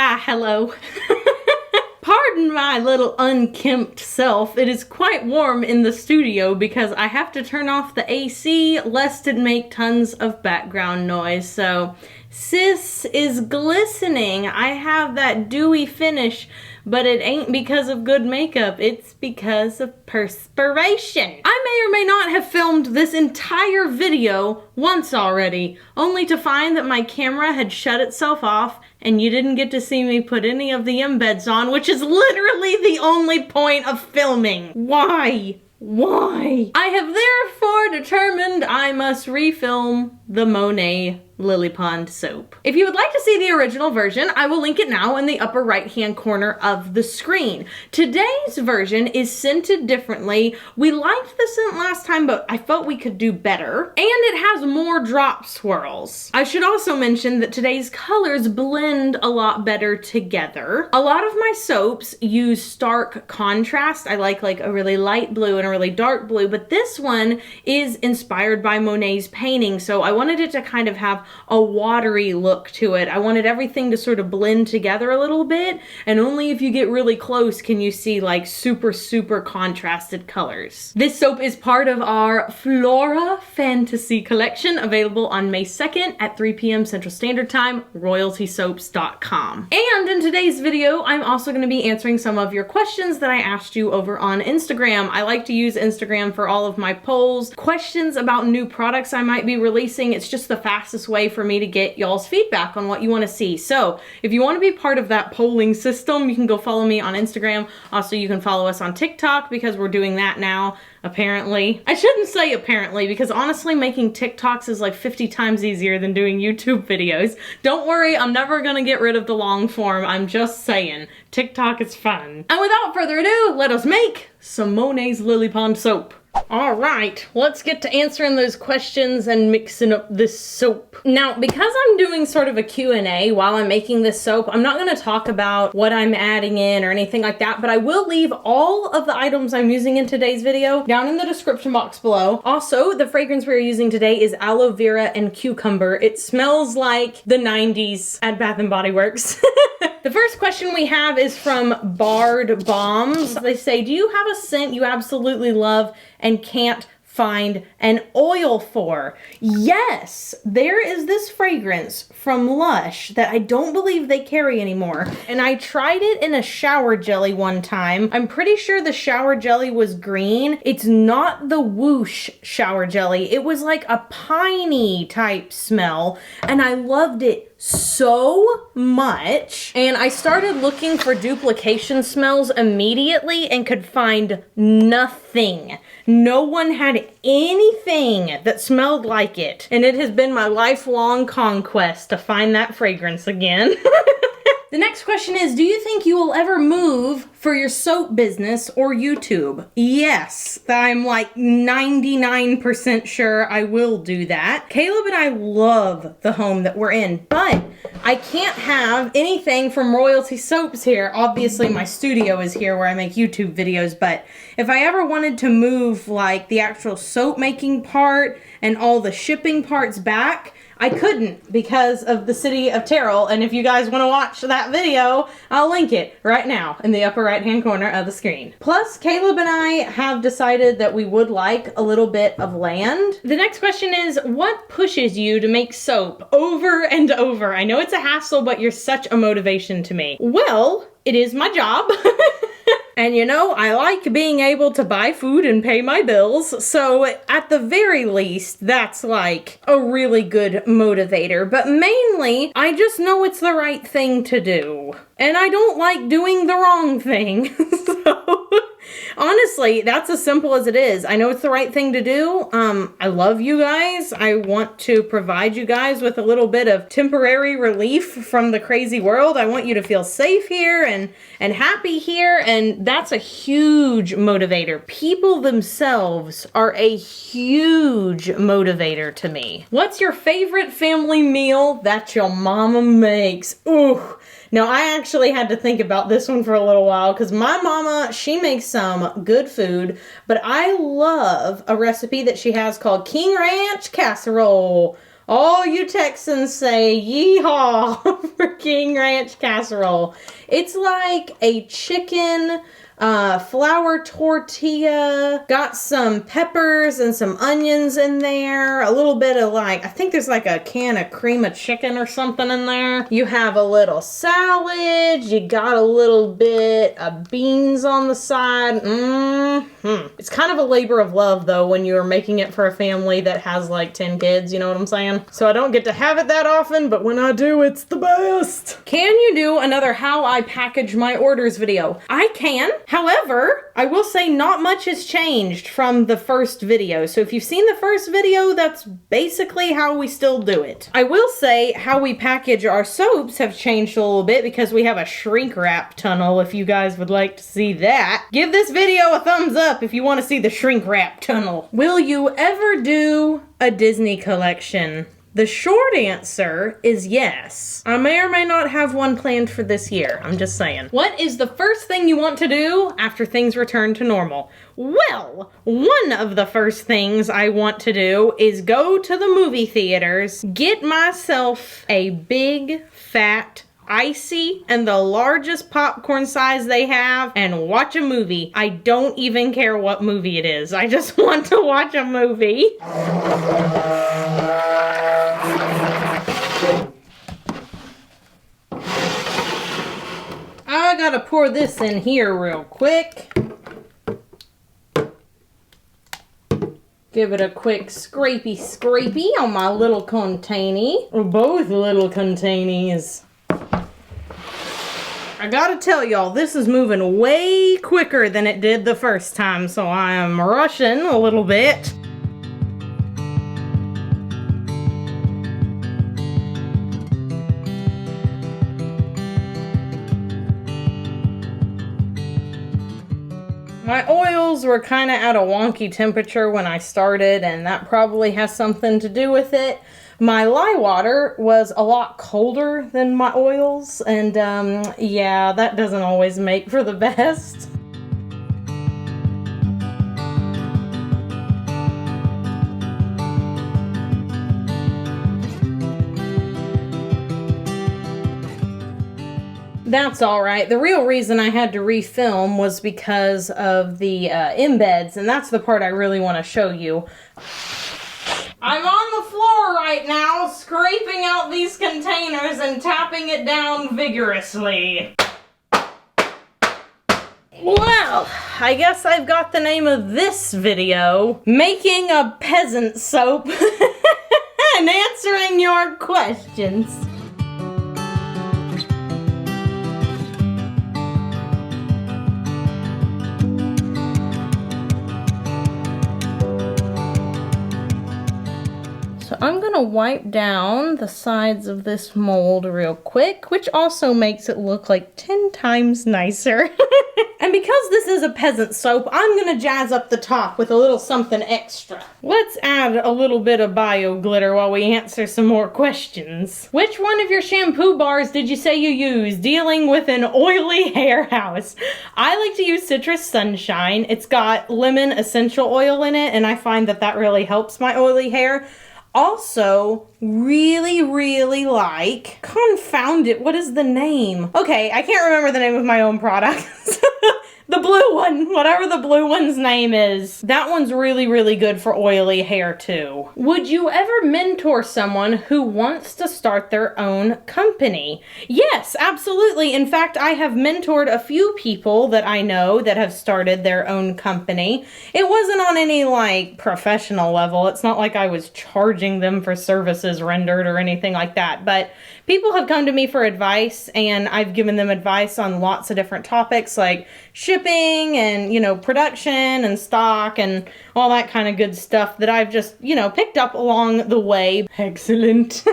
Why, hello. Pardon my little unkempt self. It is quite warm in the studio because I have to turn off the AC lest it make tons of background noise. So sis is glistening. I have that dewy finish, but it ain't because of good makeup. It's because of perspiration. I may or may not have filmed this entire video once already, only to find that my camera had shut itself off and you didn't get to see me put any of the embeds on, which is literally the only point of filming. Why? Why? I have therefore determined I must refilm the Monet Lily Pond soap. If you would like to see the original version, I will link it now in the upper right hand corner of the screen. Today's version is scented differently. We liked the scent last time, but I felt we could do better. And it has more drop swirls. I should also mention that today's colors blend a lot better together. A lot of my soaps use stark contrast. I like a really light blue and a really dark blue, but this one is inspired by Monet's painting, so I wanted it to kind of have a watery look to it. I wanted everything to sort of blend together a little bit, and only if you get really close can you see like super contrasted colors. This soap is part of our Flora Fantasy collection, available on May 2nd at 3 p.m. Central Standard Time, royaltysoaps.com. And in today's video, I'm also going to be answering some of your questions that I asked you over on Instagram. I like to use Instagram for all of my polls, questions about new products I might be releasing. It's just the fastest way for me to get y'all's feedback on what you want to see. So if you want to be part of that polling system, you can go follow me on Instagram. Also, you can follow us on TikTok because we're doing that now, apparently. I shouldn't say apparently, because honestly making TikToks is like 50 times easier than doing YouTube videos. Don't worry, I'm never gonna get rid of the long form. I'm just saying, TikTok is fun. And without further ado, let us make some Monet's Lily Pond soap. All right, let's get to answering those questions and mixing up this soap. Now, because I'm doing sort of a Q&A while I'm making this soap, I'm not going to talk about what I'm adding in or anything like that, but I will leave all of the items I'm using in today's video down in the description box below. Also, the fragrance we're using today is aloe vera and cucumber. It smells like the 90s at Bath & Body Works. The first question we have is from Bard Bombs. They say, do you have a scent you absolutely love and can't find an oil for? Yes, there is this fragrance from Lush that I don't believe they carry anymore, and I tried it in a shower jelly one time. I'm pretty sure the shower jelly was green. It's not the Whoosh shower jelly. It was like a piney type smell, and I loved it so much. And I started looking for duplication smells immediately and could find nothing. No one had anything that smelled like it. And it has been my lifelong conquest to find that fragrance again. The next question is, do you think you will ever move for your soap business or YouTube? Yes, I'm like 99% sure I will do that. Caleb and I love the home that we're in, but I can't have anything from Royalty Soaps here. Obviously, my studio is here where I make YouTube videos, but if I ever wanted to move like the actual soap making part and all the shipping parts back, I couldn't because of the city of Terrell, and if you guys want to watch that video, I'll link it right now in the upper right hand corner of the screen. Plus, Caleb and I have decided that we would like a little bit of land. The next question is, what pushes you to make soap over and over? I know it's a hassle, but you're such a motivation to me. Well, it is my job. And you know, I like being able to buy food and pay my bills, so at the very least, that's like a really good motivator. But mainly, I just know it's the right thing to do. And I don't like doing the wrong thing. So, honestly, that's as simple as it is. I know it's the right thing to do. I love you guys. I want to provide you guys with a little bit of temporary relief from the crazy world. I want you to feel safe here and happy here, and that's a huge motivator. People themselves are a huge motivator to me. What's your favorite family meal that your mama makes? Ooh. Now, I actually had to think about this one for a little while because my mama, she makes some good food, but I love a recipe that she has called King Ranch casserole. All you Texans say yeehaw for King Ranch casserole. It's like a chicken flour tortilla, got some peppers and some onions in there, a little bit of like, I think there's like a can of cream of chicken or something in there. You have a little salad, you got a little bit of beans on the side. It's kind of a labor of love though when you're making it for a family that has like 10 kids, you know what I'm saying? So I don't get to have it that often, but when I do, it's the best. Can you do another how I package my orders video? I can. However, I will say not much has changed from the first video. So if you've seen the first video, that's basically how we still do it. I will say how we package our soaps have changed a little bit because we have a shrink wrap tunnel if you guys would like to see that. Give this video a thumbs up if you want to see the shrink wrap tunnel. Will you ever do a Disney collection? The short answer is yes. I may or may not have one planned for this year. I'm just saying. What is the first thing you want to do after things return to normal? Well, one of the first things I want to do is go to the movie theaters, get myself a big, fat, icy and the largest popcorn size they have and watch a movie. I don't even care what movie it is. I just want to watch a movie. I gotta pour this in here real quick. Give it a quick scrapey on my little containy. Or both little containies. I gotta tell y'all, this is moving way quicker than it did the first time, so I am rushing a little bit. My oils were kind of at a wonky temperature when I started, and that probably has something to do with it. My lye water was a lot colder than my oils, and yeah, that doesn't always make for the best. That's alright. The real reason I had to refilm was because of the embeds, and that's the part I really want to show you. I'm on the floor right now, scraping out these containers and tapping it down vigorously. Well, I guess I've got the name of this video, Making a Peasant Soap and Answering Your Questions. So I'm gonna wipe down the sides of this mold real quick, which also makes it look like 10 times nicer. And because this is a peasant soap, I'm gonna jazz up the top with a little something extra. Let's add a little bit of bio glitter while we answer some more questions. Which one of your shampoo bars did you say you use dealing with an oily hair house? I like to use Citrus Sunshine. It's got lemon essential oil in it, and I find that that really helps my oily hair. Also, really like, confound it, what is the name? Okay, I can't remember the name of my own products. The blue one, whatever the blue one's name is. That one's really good for oily hair too. Would you ever mentor someone who wants to start their own company? Yes, absolutely. In fact, I have mentored a few people that I know that have started their own company. It wasn't on any like professional level. It's not like I was charging them for services rendered or anything like that, but people have come to me for advice, and I've given them advice on lots of different topics like shipping and, you know, production and stock and all that kind of good stuff that I've just, you know, picked up along the way. Excellent.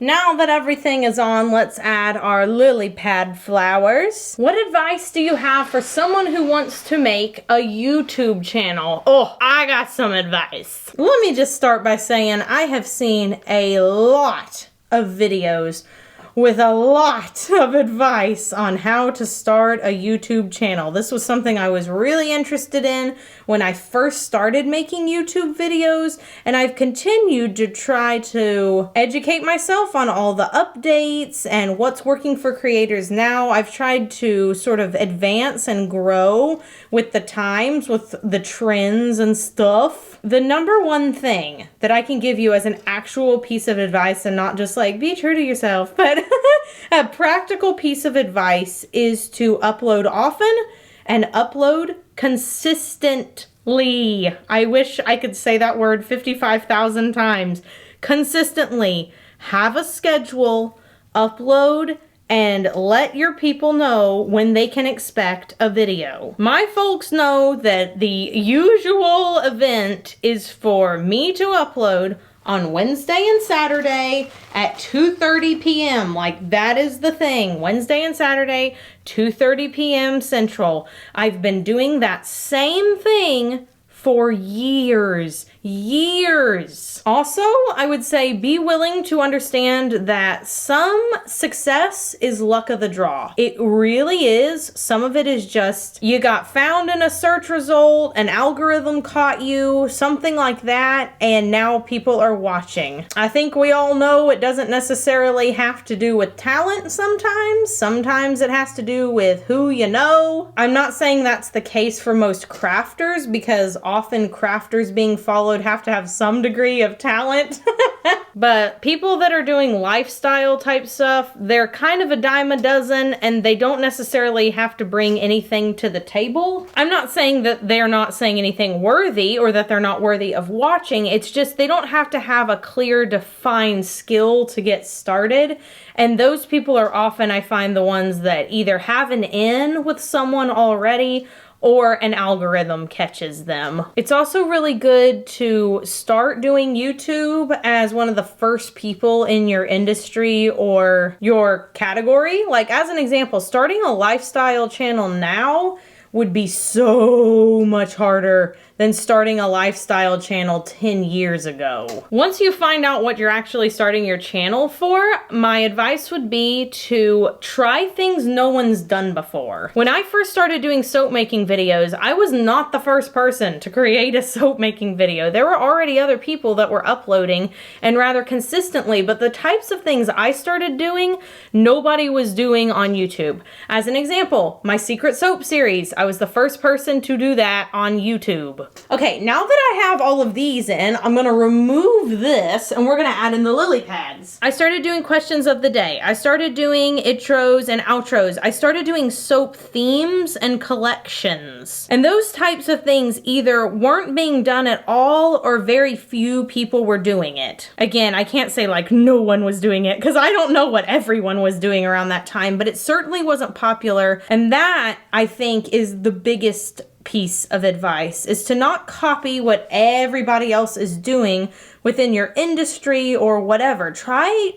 Now that everything is on, let's add our lily pad flowers. What advice do you have for someone who wants to make a YouTube channel? Oh, I got some advice. Let me just start by saying I have seen a lot of videos with a lot of advice on how to start a YouTube channel. This was something I was really interested in when I first started making YouTube videos, and I've continued to try to educate myself on all the updates and what's working for creators now. I've tried to sort of advance and grow with the times, with the trends and stuff. The number one thing that I can give you as an actual piece of advice, and not just like be true to yourself, but a practical piece of advice, is to upload often and upload consistently. I wish I could say that word 55,000 times. Consistently. Have a schedule, upload, and let your people know when they can expect a video. My folks know that the usual event is for me to upload on Wednesday and Saturday at 2:30 p.m. Like, that is the thing. Wednesday and Saturday, 2:30 p.m. Central. I've been doing that same thing for years. Also, I would say be willing to understand that some success is luck of the draw. It really is. Some of it is just you got found in a search result, an algorithm caught you, something like that, and now people are watching. I think we all know it doesn't necessarily have to do with talent sometimes. Sometimes it has to do with who you know. I'm not saying that's the case for most crafters, because often crafters being followed have to have some degree of talent. But people that are doing lifestyle type stuff, they're kind of a dime a dozen, and they don't necessarily have to bring anything to the table. I'm not saying that they're not saying anything worthy or that they're not worthy of watching. It's just they don't have to have a clear, defined skill to get started. And those people are often, I find, the ones that either have an in with someone already or an algorithm catches them. It's also really good to start doing YouTube as one of the first people in your industry or your category. Like, as an example, starting a lifestyle channel now would be so much harder than starting a lifestyle channel 10 years ago. Once you find out what you're actually starting your channel for, my advice would be to try things no one's done before. When I first started doing soap making videos, I was not the first person to create a soap making video. There were already other people that were uploading, and rather consistently, but the types of things I started doing, nobody was doing on YouTube. As an example, my secret soap series, I was the first person to do that on YouTube. Okay, now that I have all of these in, I'm gonna remove this and we're gonna add in the lily pads. I started doing questions of the day. I started doing intros and outros. I started doing soap themes and collections. And those types of things either weren't being done at all or very few people were doing it. Again, I can't say like no one was doing it because I don't know what everyone was doing around that time, but it certainly wasn't popular. And that, I think, is the biggest piece of advice, is to not copy what everybody else is doing within your industry or whatever. Try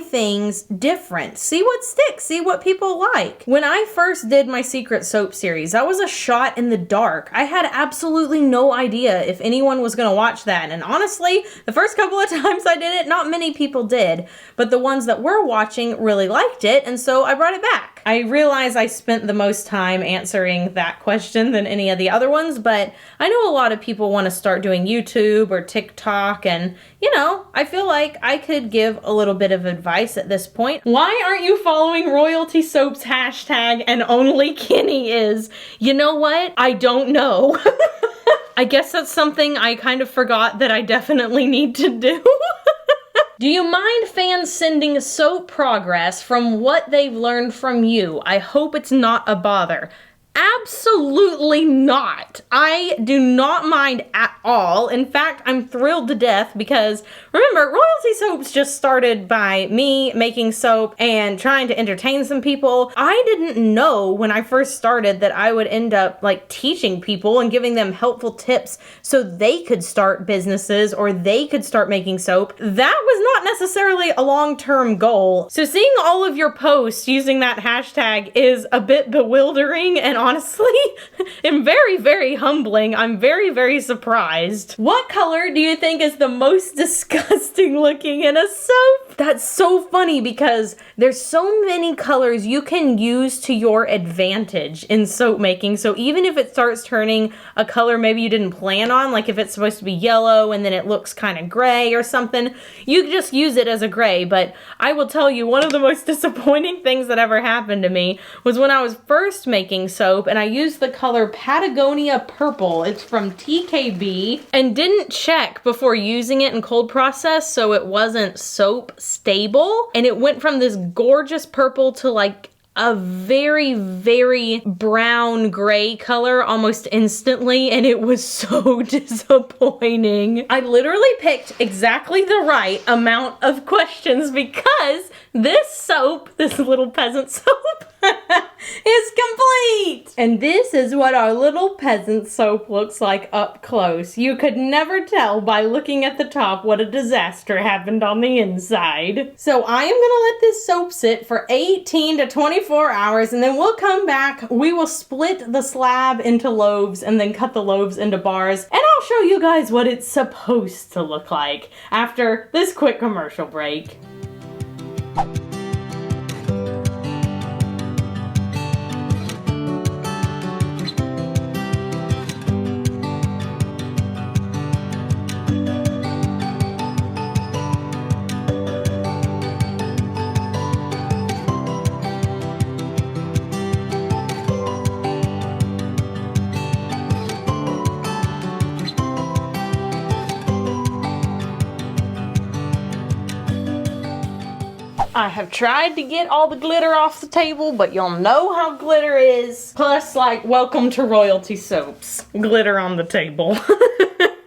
things different. See what sticks, see what people like. When I first did my secret soap series, that was a shot in the dark. I had absolutely no idea if anyone was gonna watch that. And honestly, the first couple of times I did it, not many people did, but the ones that were watching really liked it, and so I brought it back. I realize I spent the most time answering that question than any of the other ones, but I know a lot of people want to start doing YouTube or TikTok, and you know, I feel like I could give a little bit of advice at this point. Why aren't you following Royalty Soap's hashtag and only Kenny is? You know what? I don't know. I guess that's something I kind of forgot that I definitely need to do. Do you mind fans sending soap progress from what they've learned from you? I hope it's not a bother. Absolutely not. I do not mind at all. In fact, I'm thrilled to death because, remember, Royalty Soaps just started by me making soap and trying to entertain some people. I didn't know when I first started that I would end up like teaching people and giving them helpful tips so they could start businesses or they could start making soap. That was not necessarily a long-term goal. So seeing all of your posts using that hashtag is a bit bewildering and honestly am very, very humbling. I'm very, very surprised. What color do you think is the most disgusting looking in a soap? That's so funny because there's so many colors you can use to your advantage in soap making. So even if it starts turning a color maybe you didn't plan on, like if it's supposed to be yellow and then it looks kind of gray or something, you can just use it as a gray. But I will tell you, one of the most disappointing things that ever happened to me was when I was first making soap and I used the color Patagonia Purple. It's from TKB, and didn't check before using it in cold process so it wasn't soap stable, and it went from this gorgeous purple to like a very, very brown gray color almost instantly, and it was so disappointing. I literally picked exactly the right amount of questions because this soap, this little peasant soap, is complete! And this is what our little peasant soap looks like up close. You could never tell by looking at the top what a disaster happened on the inside. So I am gonna let this soap sit for 18 to 24 hours and then we'll come back. We will split the slab into loaves and then cut the loaves into bars, and I'll show you guys what it's supposed to look like after this quick commercial break. I have tried to get all the glitter off the table, but you'll know how glitter is. Plus, like, welcome to royalty soaps. Glitter on the table.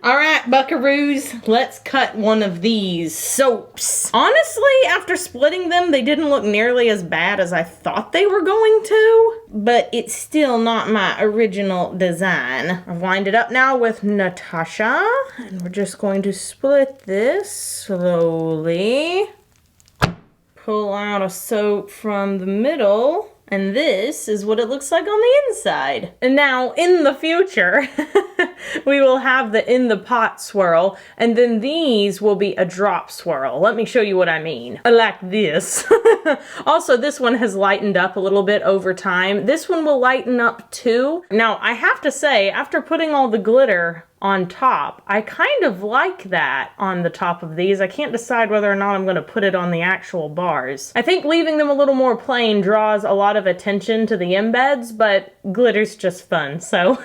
Alright, buckaroos, let's cut one of these soaps. Honestly, after splitting them, they didn't look nearly as bad as I thought they were going to, but it's still not my original design. I've lined it up now with Natasha, and we're just going to split this slowly. Pull out a soap from the middle, and this is what it looks like on the inside. And now, in the future, we will have the in the pot swirl, and then these will be a drop swirl. Let me show you what I mean. Like this. Also, this one has lightened up a little bit over time. This one will lighten up too. Now, I have to say, after putting all the glitter on top, I kind of like that on the top of these. I can't decide whether or not I'm going to put it on the actual bars. I think leaving them a little more plain draws a lot of attention to the embeds, but glitter's just fun, so.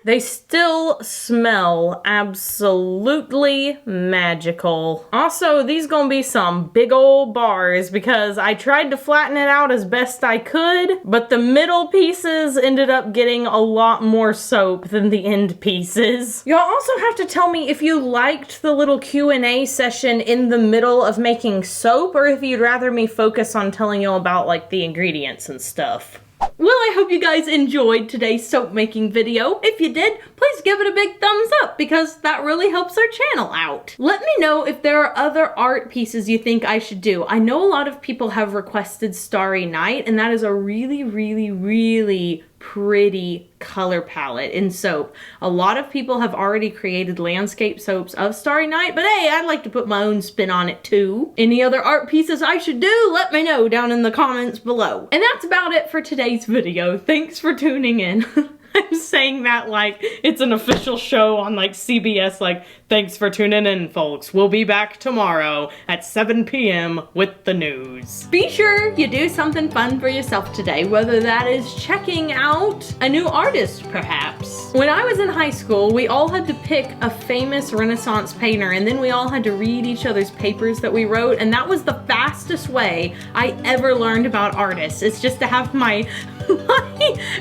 They still smell absolutely magical. Also, these gonna be some big old bars because I tried to flatten it out as best I could, but the middle pieces ended up getting a lot more soap than the end pieces. Y'all also have to tell me if you liked the little Q&A session in the middle of making soap, or if you'd rather me focus on telling you about like the ingredients and stuff. Well, I hope you guys enjoyed today's soap making video. If you did, please give it a big thumbs up because that really helps our channel out. Let me know if there are other art pieces you think I should do. I know a lot of people have requested Starry Night, and that is a really, really, really pretty color palette in soap. A lot of people have already created landscape soaps of Starry Night, but hey, I'd like to put my own spin on it too. Any other art pieces I should do, let me know down in the comments below. And that's about it for today's video. Thanks for tuning in. I'm saying that like it's an official show on like CBS, like, thanks for tuning in, folks. We'll be back tomorrow at 7 p.m. with the news. Be sure you do something fun for yourself today, whether that is checking out a new artist, perhaps. When I was in high school, we all had to pick a famous Renaissance painter, and then we all had to read each other's papers that we wrote, and that was the fastest way I ever learned about artists. It's just to have my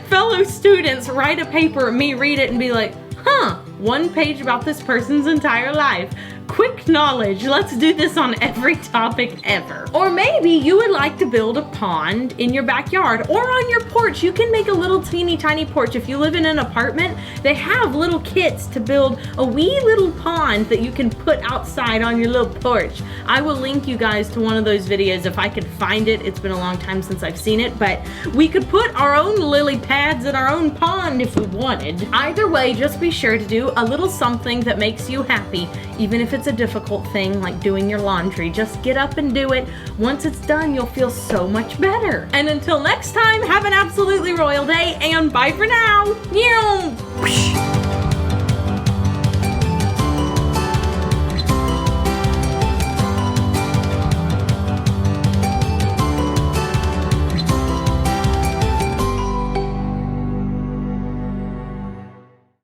fellow students write a paper, me read it, and be like, huh, one page about this person's entire life. quick knowledge. Let's do this on every topic ever. Or maybe you would like to build a pond in your backyard or on your porch. You can make a little teeny tiny porch. If you live in an apartment, they have little kits to build a wee little pond that you can put outside on your little porch. I will link you guys to one of those videos if I could find it. It's been a long time since I've seen it, but we could put our own lily pads in our own pond if we wanted. Either way, just be sure to do a little something that makes you happy, even if it's a difficult thing like doing your laundry. Just get up and do it. Once it's done, you'll feel so much better. And until next time, have an absolutely royal day and bye for now. Meow.